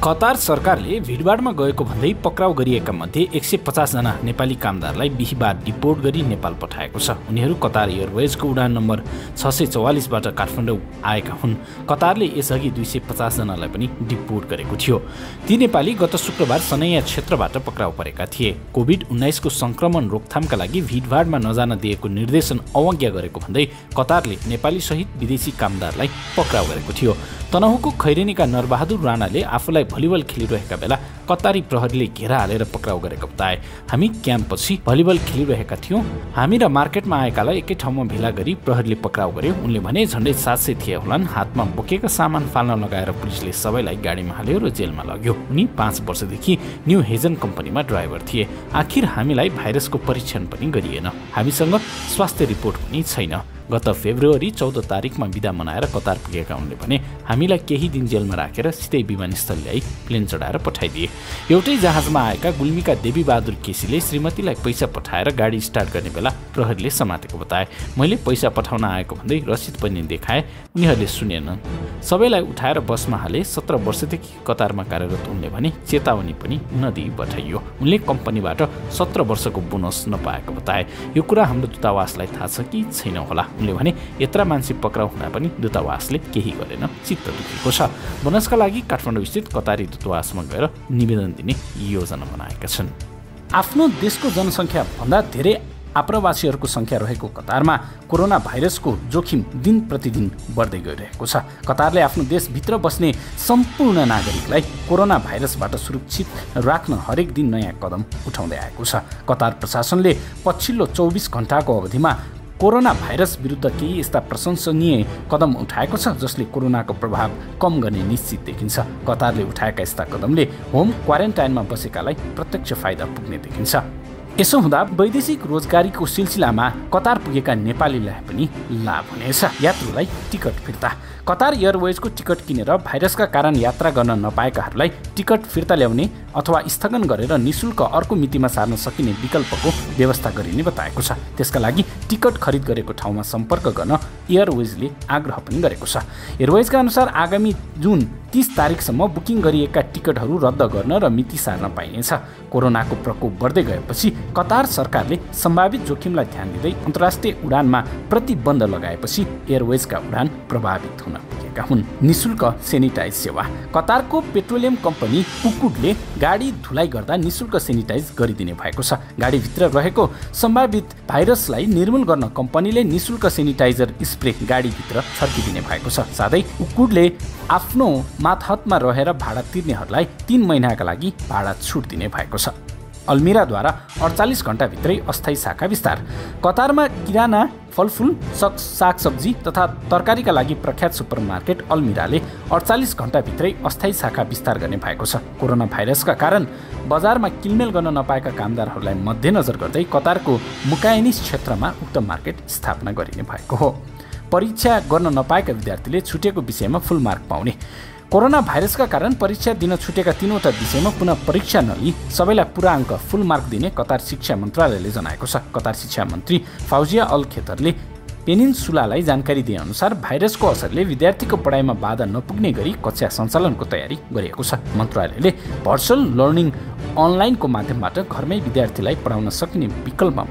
Qatar सरकारले भिडभाडमा गएको भन्दै पक्राउ गरिएका मध्ये 150 जना नेपाली कामदारलाई बिहीबार डिपोर्ट गरी नेपाल पठाएको छ। उनीहरू कतार एयरवेजको उडान नम्बर 644 बाट काठमाडौँ आएका हुन्। कतारले यसअघि 250 जनालाई पनि डिपोर्ट गरेको थियो। ती नेपाली गत शुक्रबार सनैया क्षेत्रबाट पक्राउ परेका थिए। कोभिड-19 को संक्रमण रोकथामका लागि भिडभाडमा नजान दिएको निर्देशन अवज्ञा गरेको भन्दै कतारले नेपाली सहित विदेशी कामदारलाई पक्राउ गरेको थियो। तनहुँको खैरेनीका नरबहादुर राणाले आफूलाई भलिबल खेलिरहेका बेला कतारी प्रहरीले घेरा हालेर पक्राउ गरेको बताए। हामी क्याम्पपछि भलिबल खेलिरहेका थियौँ। हामी र मार्केटमा आएकालाई एकै ठाउँमा भेला गरी प्रहरीले पक्राउ गर्यो। उनले भने झन्डै 700 थिए होलान्। हातमा बोकेका सामान फाल्न लगाएर पुलिसले सबैलाई गाडीमा हाल्यो र जेलमा लग्यो। उनी 5 वर्षदेखि न्यू हेजन कम्पनीमा ड्राइभर थिए। आखिर हामीलाई भाइरसको परीक्षण पनि गरिएन। हामीसँग स्वास्थ्य रिपोर्ट पनि छैन। गत फेब्रुअरी 14 तारिकमा बिदा मनाएर कतार पुगेका उनले भने हामीलाई केही दिन जेलमा राखेर सिधै विमानस्थल ल्याई प्लेन चढाएर पठाइदिए। एउटै जहाजमा आएका गुल्मीका देवी बहादुर केसीले श्रीमतीलाई पैसा पठाएर गाडी स्टार्ट गर्ने बेला प्रहरीले समातेको बताए। मैले पैसा पठाउन आएको भन्दै रसिद पनि देखाए। उनीहरूले सुनेनन्। सबैलाई उठाएर बसमा हाले। 17 वर्षदेखि कतारमा कार्यरत उनले भने चेतावनी पनि नदिई पठाइयो। उनले कम्पनीबाट 17 वर्षको बोनस नपाएको बताए। यो कुरा हाम्रो दूतावासलाई थाहा छ कि छैन होला। उनले भने यत्रा मान्छे पक्राउ हुँदा पनि दूतावासले केही गरेन। चित्त दुखेको छ। बोनसका लागि काठमाडौँ स्थित कतारी दूतावासमा गएर निवेदन दिने योजना बनाएका छन्। आफ्नो देशको जनसङ्ख्या भन्दा धेरै आप्रवासीहरूको सङ्ख्या रहेको कतारमा कोरोना भाइरसको जोखिम दिन प्रतिदिन बढ्दै गइरहेको छ। कतारले आफ्नो देशभित्र बस्ने सम्पूर्ण नागरिकलाई कोरोना भाइरसबाट सुरक्षित राख्न हरेक दिन नयाँ कदम उठाउँदै आएको छ। कतार प्रशासनले पछिल्लो 24 घण्टाको अवधिमा कोरोना भाइरस विरुद्ध केही यस्ता प्रशंसनीय कदम उठाएको छ जसले कोरोनाको प्रभाव कम गर्ने निश्चित देखिन्छ। कतारले उठाएका यस्ता कदमले होम क्वारेन्टाइनमा बसेकालाई प्रत्यक्ष फाइदा पुग्ने देखिन्छ। यसो हुँदा वैदेशिक रोजगारीको सिलसिलामा कतार पुगेका नेपालीलाई पनि लाभ हुनेछ। यात्रुलाई टिकट फिर्ता। कतार एयरवेजको टिकट किनेर भाइरसका कारण यात्रा गर्न नपाएकाहरूलाई टिकट फिर्ता ल्याउने अथवा स्थगन गरेर निशुल्क अर्को मितिमा सार्न सकिने विकल्पको व्यवस्था गरिने बताएको छ। त्यसका लागि टिकट खरिद गरेको ठाउँमा सम्पर्क गर्न एयरवेजले आग्रह पनि गरेको छ। एयरवेजका अनुसार आगामी जुन 30 तारिकसम्म बुकिङ गरिएका टिकटहरू रद्द गर्न र मिति सार्न पाइनेछ। कोरोनाको प्रकोप बढ्दै गएपछि कतार सरकारले सम्भावित जोखिमलाई ध्यान दिँदै अन्तर्राष्ट्रिय उडानमा प्रतिबन्ध लगाएपछि एयरवेजका उडान प्रभावित हुन पुगेका हुन्। निशुल्क सेनिटाइज सेवा। कतारको पेट्रोलियम कम्पनी उकुडले गाडी धुलाई गर्दा निशुल्क सेनिटाइज गरिदिने भएको छ। गाडीभित्र रहेको सम्भावित भाइरसलाई निर्मूल गर्न कम्पनीले निशुल्क सेनिटाइजर स्प्रे गाडीभित्र छर्किदिने भएको छ। साथै उकुडले आफ्नो मातहतमा रहेर भाडा तिर्नेहरूलाई 3 महिनाका लागि भाडा छुट दिने भएको छ। अल्मिराद्वारा 48 घण्टाभित्रै अस्थायी शाखा विस्तार। कतारमा किराना, फलफुल, सागसब्जी तथा तरकारीका लागि प्रख्यात सुपरमार्केट अल्मिराले 48 घण्टाभित्रै अस्थायी शाखा विस्तार गर्ने भएको छ। कोरोना भाइरसका कारण बजारमा किनमेल गर्न नपाएका कामदारहरूलाई मध्यनजर गर्दै कतारको मुकायनिस क्षेत्रमा उक्त मार्केट स्थापना गरिने भएको हो। परीक्षा गर्न नपाएका विद्यार्थीले छुटेको विषयमा फुल मार्क पाउने। कोरोना भाइरसका कारण परीक्षा दिन छुटेका 3वटा विषयमा पुनः परीक्षा नलिई सबैलाई पुरा अङ्क फुल मार्क दिने कतार शिक्षा मन्त्रालयले जनाएको छ। कतार शिक्षा मन्त्री फाउजिया अल खेतरले पेनिन्सुलालाई जानकारी दिए अनुसार भाइरसको असरले विद्यार्थीको पढाइमा बाधा नपुग्ने गरी कक्षा सञ्चालनको तयारी गरिएको छ। मन्त्रालयले भर्चुअल लर्निङ अनलाइनको माध्यमबाट घरमै विद्यार्थीलाई पढाउन सकिने विकल्पमा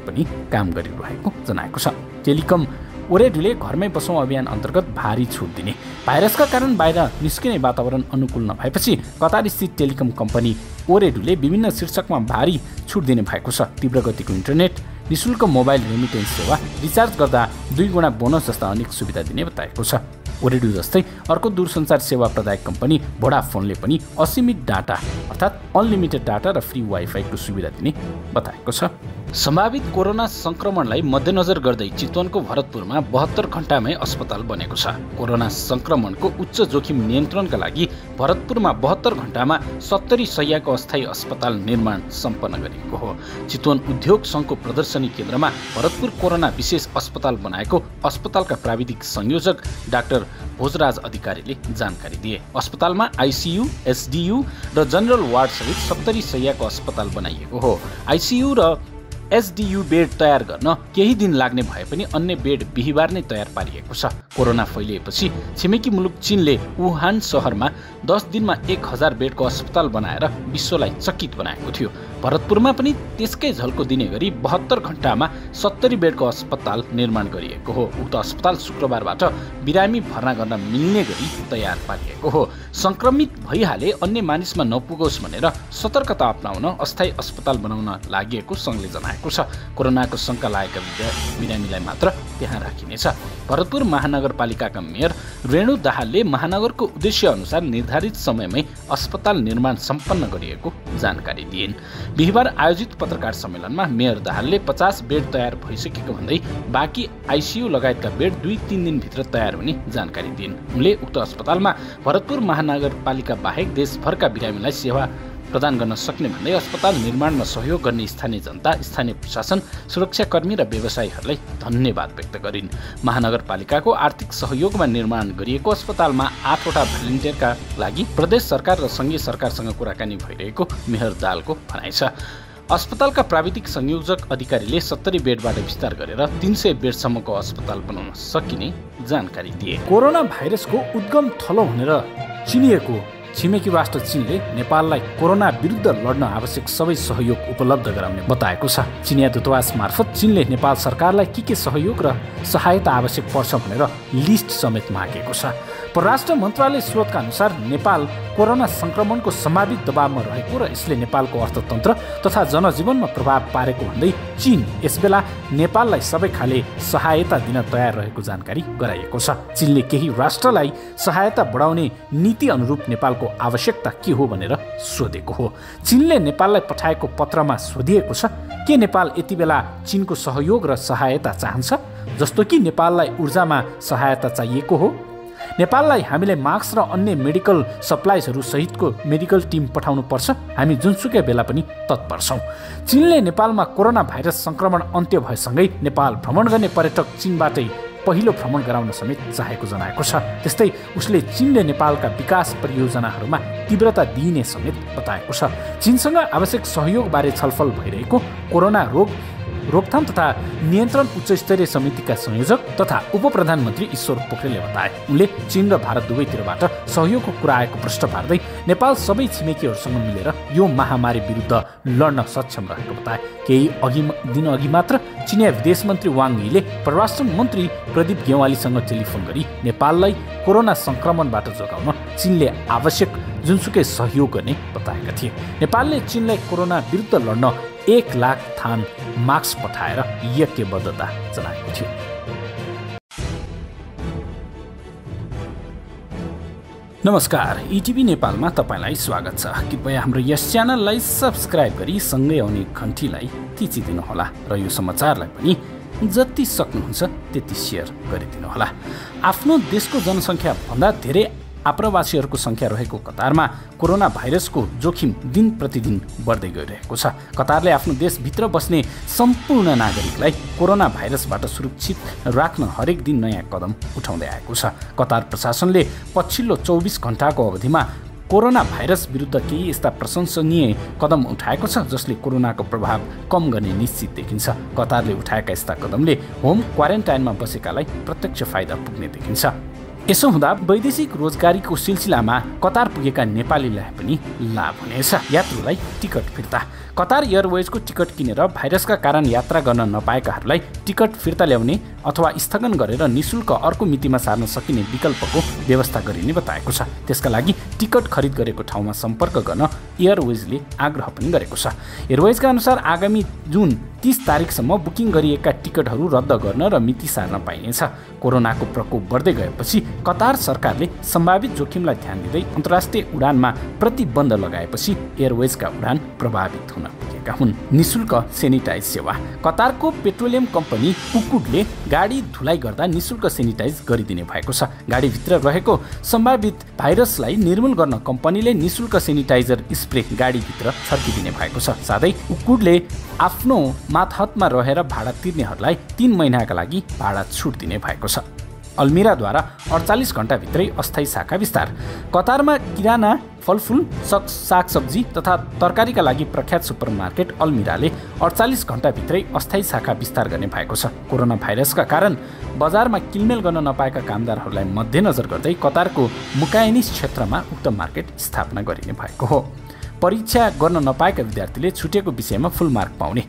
पनि काम गरिरहेको जनाएको छ। टेलिकम ओरेडुले घरमै बसौँ अभियान अन्तर्गत भारी छुट दिने। भाइरसका कारण बाहिर निस्किने वातावरण अनुकूल नभएपछि कतार स्थित टेलिकम कम्पनी ओरेडुले विभिन्न शीर्षकमा भारी छुट दिने भएको छ। तीव्र गतिको इन्टरनेट, निशुल्क मोबाइल रेमिटेन्स सेवा, रिचार्ज गर्दा 2 गुणा बोनस जस्ता अनेक सुविधा दिने बताएको छ। ओरेडु जस्तै अर्को दूरसञ्चार सेवा प्रदायक कम्पनी भोडाफोनले पनि असीमित डाटा अर्थात् अनलिमिटेड डाटा र फ्री वाइफाईको सुविधा दिने बताएको छ। सम्भावित कोरोना संक्रमणलाई मध्यनजर गर्दै चितवनको भरतपुरमा 72 घण्टामै अस्पताल बनेको छ। कोरोना संक्रमणको उच्च जोखिम नियन्त्रणका लागि भरतपुरमा 72 घण्टामा 70 शय्याको अस्थायी अस्पताल निर्माण सम्पन्न गरिएको हो। चितवन उद्योग सङ्घको प्रदर्शनी केन्द्रमा भरतपुर कोरोना विशेष अस्पताल बनाएको अस्पतालका प्राविधिक संयोजक डाक्टर भोजराज अधिकारीले जानकारी दिए। अस्पतालमा आइसियु, एसडियु र जनरल वार्ड सहित 70 शय्याको अस्पताल बनाइएको हो। आइसियु र एसडियू बेड तयार गर्न केही दिन लाग्ने भए पनि अन्य बेड बिहिबार नै तयार पारिएको छ। कोरोना फैलिएपछि छिमेकी मुलुक चीनले वुहान शहरमा 10 दिनमा 1000 बेडको अस्पताल बनाएर विश्वलाई चकित बनाएको थियो। भरतपुरमा पनि त्यसकै झल्को दिने गरी 72 घण्टामा 70 बेडको अस्पताल निर्माण गरिएको हो। उक्त अस्पताल शुक्रबारबाट बिरामी भर्ना गर्न मिल्ने गरी तयार पारिएको हो। संक्रमित भइहाले अन्य मानिसमा नपुगोस् भनेर सतर्कता अपनाउन अस्थायी अस्पताल बनाउन लागि संघले जनाएको छ। कोरोनाको शंका लागेका बिरामीलाई मात्र त्यहाँ राखिनेछ। भरतपुर महानगरपालिकाका मेयर रेणु दाहालले महानगरको उद्देश्य अनुसार निर्धारित समयमै अस्पताल निर्माण सम्पन्न गरिएको जानकारी दिइन्। बिहिबार आयोजित पत्रकार सम्मेलनमा मेयर दाहालले 50 बेड तयार भइसकेको भन्दै बाँकी आइसियु लगायतका बेड 2-3 दिनभित्र तयार हुने जानकारी दिइन्। उनले उक्त अस्पतालमा भरतपुर महानगरपालिका बाहेक देशभरका बिरामीलाई सेवा प्रदान गर्न सक्ने भन्दै अस्पताल निर्माणमा सहयोग गर्ने स्थानीय जनता, स्थानीय प्रशासन, सुरक्षाकर्मी र व्यवसायीहरूलाई धन्यवाद व्यक्त गरिन्। महानगरपालिकाको आर्थिक सहयोगमा निर्माण गरिएको अस्पतालमा 8 वटा भलिन्टियरका लागि प्रदेश सरकार र सङ्घीय सरकारसँग कुराकानी भइरहेको मेयर दाहालको भनाइ छ। अस्पतालका प्राविधिक संयोजक अधिकारीले 70 बेडबाट विस्तार गरेर 300 बेडसम्मको अस्पताल बनाउन सकिने जानकारी दिए। कोरोना भाइरसको उद्गम थलो भनेर चिनिएको छिमेकी राष्ट्र चीनले नेपाललाई कोरोना विरुद्ध लड्न आवश्यक सबै सहयोग उपलब्ध गराउने बताएको छ। चिनिया दूतावास मार्फत चीनले नेपाल सरकारलाई के सहयोग र सहायता आवश्यक पर्छ भनेर लिस्ट समेत मागेको छ। परराष्ट्र मन्त्रालय स्रोतका अनुसार नेपाल कोरोना संक्रमणको सम्भावित दबावमा रहेको र यसले नेपालको अर्थतन्त्र तथा जनजीवनमा प्रभाव पारेको भन्दै चीन यसबेला नेपाललाई सबै खाले सहायता दिन तयार रहेको जानकारी गराइएको छ। चीनले केही राष्ट्रलाई सहायता बढाउने नीति अनुरूप नेपालको आवश्यकता के हो भनेर सोधेको हो। चीनले नेपाललाई पठाएको पत्रमा सोधिएको छ के नेपाल यति बेला चीनको सहयोग र सहायता चाहन्छ, जस्तो कि नेपाललाई ऊर्जामा सहायता चाहिएको हो। नेपाललाई हामीले मास्क र अन्य मेडिकल सप्लाइजहरू सहितको मेडिकल टिम पठाउनु पर्छ। हामी जुनसुकै बेला पनि तत्पर छौँ। चीनले नेपालमा कोरोना भाइरस संक्रमण अन्त्य भएसँगै नेपाल भ्रमण गर्ने पर्यटक चीनबाटै पहिलो भ्रमण गराउन समेत चाहेको जनाएको छ। त्यस्तै उसले चीनले नेपालका विकास परियोजनाहरूमा तीव्रता दिइने समेत बताएको छ। चीनसँग आवश्यक सहयोगबारे छलफल भइरहेको कोरोना रोकथाम तथा नियन्त्रण उच्चस्तरीय समितिका संयोजक तथा उपप्रधानमन्त्री ईश्वर पोखरेलले बताए। उनले चीन र भारत दुवैतिरबाट सहयोगको कुरा आएको प्रश्न पार्दै नेपाल सबै छिमेकीहरूसँग मिलेर यो महामारी विरुद्ध लड्न सक्षम रहेको बताए। केही दिन अघि मात्र चिनिया विदेश मन्त्री वाङ यीले परराष्ट्र मन्त्री प्रदीप गेवालीसँग टेलिफोन गरी नेपाललाई कोरोना संक्रमणबाट जोगाउन चीनले आवश्यक जुनसुकै सहयोग गर्ने बताएका थिए। नेपालले चीनलाई कोरोना विरुद्ध लड्न 1 लाख थान मास्क पठाएर यज्ञबद्धता जनाएको थियो। नमस्कार, इटिभी नेपालमा तपाईलाई स्वागत छ। कृपया हाम्रो यस च्यानललाई सब्स्क्राइब गरी सँगै आउने घन्टीलाई थिचिदिनुहोला र यो समाचारलाई पनि जति सक्नुहुन्छ त्यति सेयर गरिदिनुहोला। आफ्नो देशको जनसङ्ख्या भन्दा धेरै आप्रवासीहरूको सङ्ख्या रहेको कतारमा कोरोना भाइरसको जोखिम दिन प्रतिदिन बढ्दै गइरहेको छ। कतारले आफ्नो देशभित्र बस्ने सम्पूर्ण नागरिकलाई कोरोना भाइरसबाट सुरक्षित राख्न हरेक दिन नयाँ कदम उठाउँदै आएको छ। कतार प्रशासनले पछिल्लो 24 घण्टाको अवधिमा कोरोना भाइरस विरुद्ध केही यस्ता प्रशंसनीय कदम उठाएको छ जसले कोरोनाको प्रभाव कम गर्ने निश्चित देखिन्छ। कतारले उठाएका यस्ता कदमले होम क्वारेन्टाइनमा बसेकालाई प्रत्यक्ष फाइदा पुग्ने देखिन्छ। यसो हुँदा वैदेशिक रोजगारीको सिलसिलामा कतार पुगेका नेपालीलाई पनि लाभ हुनेछ। यात्रुलाई टिकट फिर्ता। कतार एयरवेजको टिकट किनेर भाइरसका कारण यात्रा गर्न नपाएकाहरूलाई टिकट फिर्ता ल्याउने अथवा स्थगन गरेर निशुल्क अर्को मितिमा सार्न सकिने विकल्पको व्यवस्था गरिने बताएको छ। त्यसका लागि टिकट खरिद गरेको ठाउँमा सम्पर्क गर्न एयरवेजले आग्रह पनि गरेको छ। एयरवेजका अनुसार आगामी जुन 30 तारिकसम्म बुकिङ गरिएका टिकटहरू रद्द गर्न र मिति सार्न पाइनेछ। कोरोनाको प्रकोप बढ्दै गएपछि कतार सरकारले सम्भावित जोखिमलाई ध्यान दिँदै अन्तर्राष्ट्रिय उडानमा प्रतिबन्ध लगाएपछि एयरवेजका उडान प्रभावित हुन पुगेका हुन्। निशुल्क सेनिटाइज सेवा। कतारको पेट्रोलियम कम्पनी उकुडले गाडी धुलाइ गर्दा निशुल्क सेनिटाइज गरिदिने भएको छ। गाडीभित्र रहेको सम्भावित भाइरसलाई निर्मूल गर्न कम्पनीले निशुल्क सेनिटाइजर स्प्रे गाडीभित्र छर्किदिने भएको छ। साथै उकुडले आफ्नो मातहतमा रहेर भाडा तिर्नेहरूलाई 3 महिनाका लागि भाडा छुट दिने भएको छ। अल्मिराद्वारा 48 घण्टाभित्रै अस्थायी शाखा विस्तार। कतारमा किराना, फलफुल, सागसब्जी तथा तरकारीका लागि प्रख्यात सुपरमार्केट अल्मिराले 48 घण्टाभित्रै अस्थायी शाखा विस्तार गर्ने भएको छ। कोरोना भाइरसका कारण बजारमा किनमेल गर्न नपाएका कामदारहरूलाई मध्यनजर गर्दै कतारको मुकाइनिस क्षेत्रमा उक्त मार्केट स्थापना गरिने भएको हो। परीक्षा गर्न नपाएका विद्यार्थीले छुटेको विषयमा फुल मार्क पाउने।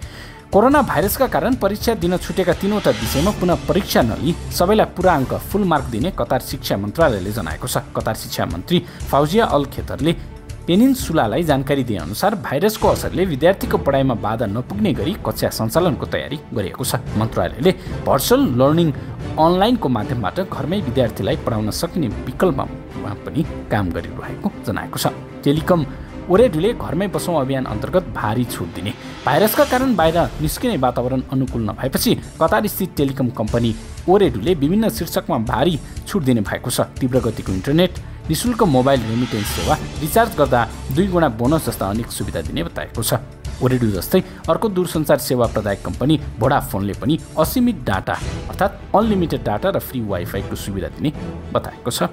कोरोना भाइरसका कारण परीक्षा दिन छुटेका 3वटा विषयमा पुनः परीक्षा नलिई सबैलाई पुरा अङ्क फुल मार्क दिने कतार शिक्षा मन्त्रालयले जनाएको छ। कतार शिक्षा मन्त्री फाउजिया अल खेतरले पेनिन्सुलालाई जानकारी दिएअनुसार भाइरसको असरले विद्यार्थीको पढाइमा बाधा नपुग्ने गरी कक्षा सञ्चालनको तयारी गरिएको छ। मन्त्रालयले भर्चुअल लर्निङ अनलाइनको माध्यमबाट घरमै विद्यार्थीलाई पढाउन सकिने विकल्पमा पनि काम गरिरहेको जनाएको छ। टेलिकम ओरेडुले घरमै बसौँ अभियान अन्तर्गत भारी छुट दिने। भाइरसका कारण बाहिर निस्किने वातावरण अनुकूल नभएपछि कतार स्थित टेलिकम कम्पनी ओरेडुले विभिन्न शीर्षकमा भारी छुट दिने भएको छ। तीव्र गतिको इन्टरनेट, निःशुल्क मोबाइल रेमिटेन्स सेवा, रिचार्ज गर्दा 2 गुणा बोनस जस्ता अनेक सुविधा दिने बताएको छ। ओरेडु जस्तै अर्को दूरसञ्चार सेवा प्रदायक कम्पनी भोडाफोनले पनि असीमित डाटा अर्थात् अनलिमिटेड डाटा र फ्री वाइफाईको सुविधा दिने बताएको छ।